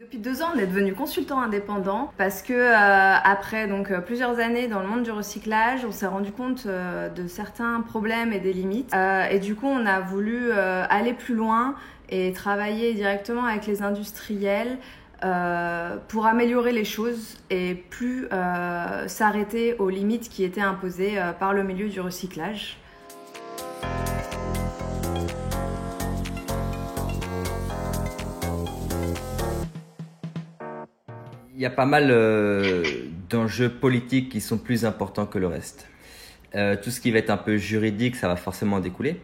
Depuis 2 ans, on est devenu consultant indépendant parce que après plusieurs années dans le monde du recyclage, on s'est rendu compte de certains problèmes et des limites. Et du coup, on a voulu aller plus loin et travailler directement avec les industriels pour améliorer les choses et plus s'arrêter aux limites qui étaient imposées par le milieu du recyclage. Il y a pas mal d'enjeux politiques qui sont plus importants que le reste. Tout ce qui va être un peu juridique, ça va forcément en découler.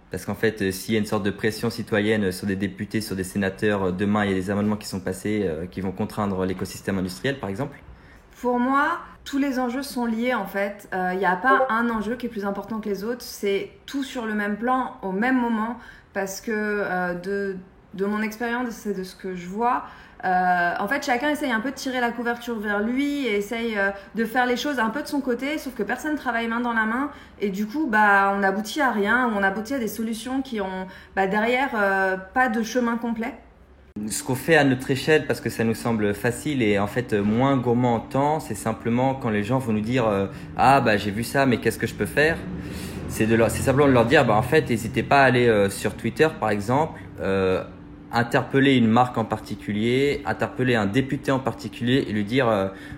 Parce qu'en fait, s'il y a une sorte de pression citoyenne sur des députés, sur des sénateurs, demain il y a des amendements qui sont passés qui vont contraindre l'écosystème industriel, par exemple. Pour moi, tous les enjeux sont liés en fait. Il n'y a pas un enjeu qui est plus important que les autres. C'est tout sur le même plan, au même moment. Parce que de mon expérience et de ce que je vois, en fait, chacun essaye un peu de tirer la couverture vers lui et essaye de faire les choses un peu de son côté, sauf que personne ne travaille main dans la main. Et du coup, on aboutit à rien, on aboutit à des solutions qui ont derrière pas de chemin complet. Ce qu'on fait à notre échelle, parce que ça nous semble facile et en fait moins gourmand en temps, c'est simplement quand les gens vont nous dire j'ai vu ça, mais qu'est-ce que je peux faire ? C'est simplement de leur dire en fait, n'hésitez pas à aller sur Twitter par exemple, interpeller une marque en particulier, interpeller un député en particulier et lui dire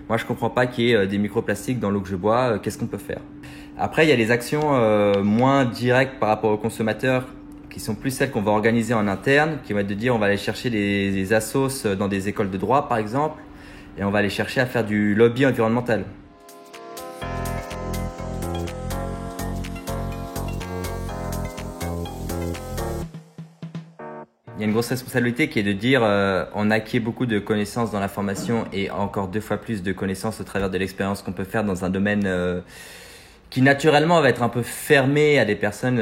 moi je comprends pas qu'il y ait des microplastiques dans l'eau que je bois, qu'est-ce qu'on peut faire ? Après il y a les actions moins directes par rapport aux consommateurs qui sont plus celles qu'on va organiser en interne, qui vont être de dire on va aller chercher des assos dans des écoles de droit par exemple et on va aller chercher à faire du lobby environnemental. Il y a une grosse responsabilité qui est de dire on acquiert beaucoup de connaissances dans la formation et encore 2 fois plus de connaissances au travers de l'expérience qu'on peut faire dans un domaine qui naturellement va être un peu fermé à des personnes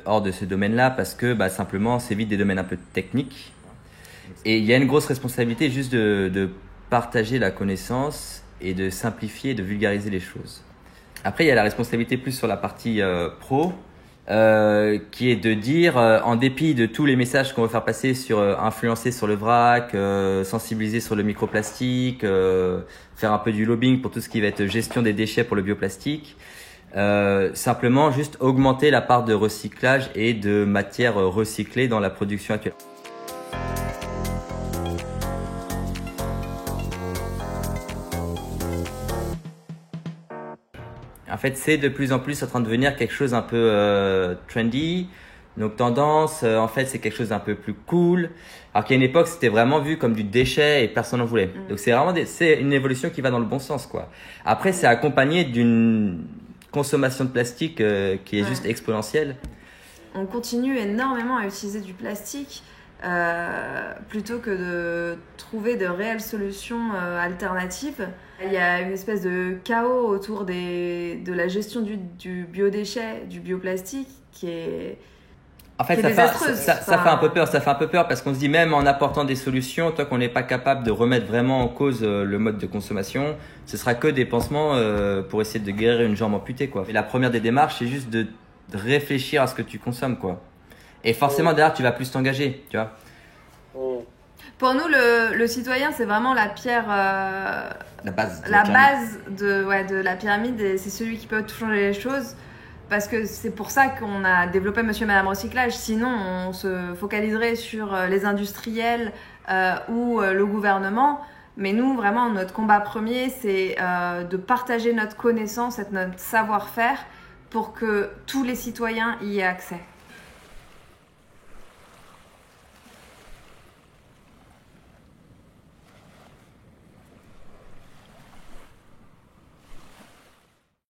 hors de ce domaine-là parce que simplement c'est vite des domaines un peu techniques. Et il y a une grosse responsabilité juste de partager la connaissance et de simplifier, de vulgariser les choses. Après il y a la responsabilité plus sur la partie pro. Qui est de dire, en dépit de tous les messages qu'on veut faire passer sur influencer sur le vrac, sensibiliser sur le microplastique, faire un peu du lobbying pour tout ce qui va être gestion des déchets pour le bioplastique, simplement juste augmenter la part de recyclage et de matières recyclées dans la production actuelle. En fait, c'est de plus en plus en train de devenir quelque chose un peu trendy. Donc tendance, en fait, c'est quelque chose d'un peu plus cool. Alors qu'à une époque, c'était vraiment vu comme du déchet et personne n'en voulait. Donc c'est une évolution qui va dans le bon sens, quoi. Après, c'est accompagné d'une consommation de plastique qui est juste exponentielle. On continue énormément à utiliser du plastique plutôt que de trouver de réelles solutions alternatives. Il y a une espèce de chaos autour de la gestion du biodéchet, du bioplastique qui est désastreuse. Ça fait un peu peur. Ça fait un peu peur parce qu'on se dit même en apportant des solutions, tant qu'on n'est pas capable de remettre vraiment en cause le mode de consommation, ce sera que des pansements pour essayer de guérir une jambe amputée, quoi. Et la première des démarches, c'est juste de réfléchir à ce que tu consommes, quoi. Et forcément derrière, tu vas plus t'engager, tu vois. Pour nous, le citoyen, c'est vraiment la pierre, La base de la pyramide, et c'est celui qui peut tout changer les choses. Parce que c'est pour ça qu'on a développé Monsieur et Madame Recyclage. Sinon, on se focaliserait sur les industriels ou le gouvernement. Mais nous, vraiment, notre combat premier, c'est de partager notre connaissance et notre savoir-faire pour que tous les citoyens y aient accès.